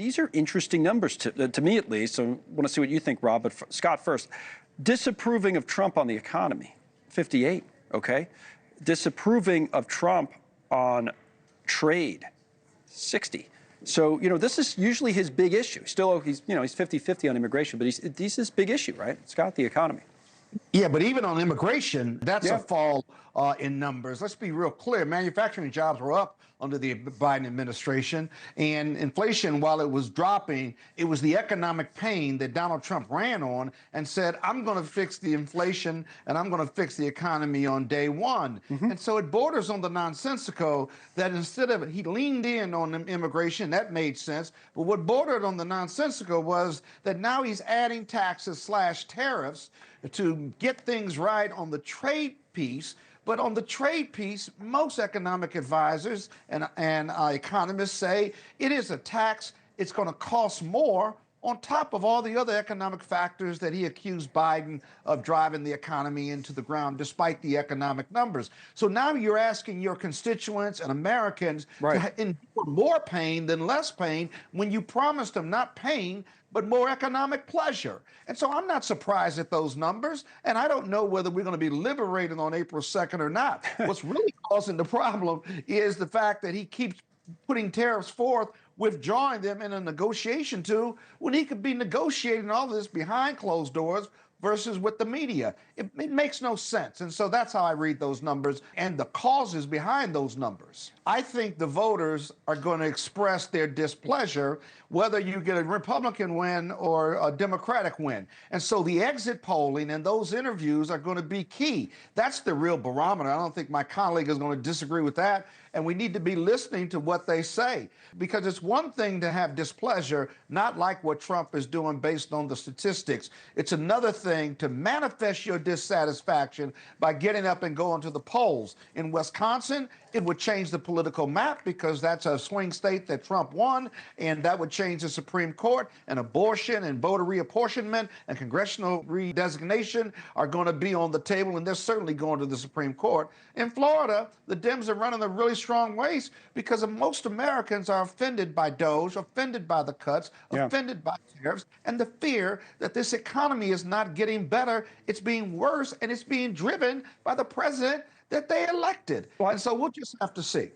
these are interesting numbers to me, at least. So I want to see what you think, Rob. But Scott first. Disapproving of Trump on the economy, 58. Okay. Disapproving of Trump on trade, 60. So, this is usually his big issue. Still, he's 50-50 on immigration, but he's his big issue, right? Scott, the economy. Yeah, but even on immigration, that's Yeah. a fall in numbers. Let's be real clear. Manufacturing jobs were up under the Biden administration, and inflation, while it was dropping, it was the economic pain that Donald Trump ran on and said, I'm going to fix the inflation and I'm going to fix the economy on day one. And so it borders on the nonsensical that instead of, he leaned in on immigration, that made sense. But what bordered on the nonsensical was that now he's adding taxes / tariffs to get things right on the trade piece. But on the trade piece, most economic advisors and economists say it is a tax. It's going to cost more on top of all the other economic factors that he accused Biden of driving the economy into the ground, despite the economic numbers. So now you're asking your constituents and Americans to endure more pain than less pain when you promised them not pain, but more economic pleasure. And so I'm not surprised at those numbers. And I don't know whether we're going to be liberated on April 2nd or not. What's really causing the problem is the fact that he keeps putting tariffs forth, withdrawing them in a negotiation tool, when he could be negotiating all of this behind closed doors versus with the media. It makes no sense. And so that's how I read those numbers and the causes behind those numbers. I think the voters are going to express their displeasure whether you get a Republican win or a Democratic win. And so the exit polling and those interviews are going to be key. That's the real barometer. I don't think my colleague is going to disagree with that. And we need to be listening to what they say, because it's one thing to have displeasure, not like what Trump is doing based on the statistics. It's another thing to manifest your dissatisfaction by getting up and going to the polls. In Wisconsin, it would change the political map because that's a swing state that Trump won, and that would change the Supreme Court, and abortion and voter reapportionment and congressional redesignation are going to be on the table, and they're certainly going to the Supreme Court. In Florida, the Dems are running a really strong race because most Americans are offended by DOGE, offended by the cuts, offended by tariffs, and the fear that this economy is not getting better, it's being worse, and it's being driven by the president that they elected. And so we'll just have to see.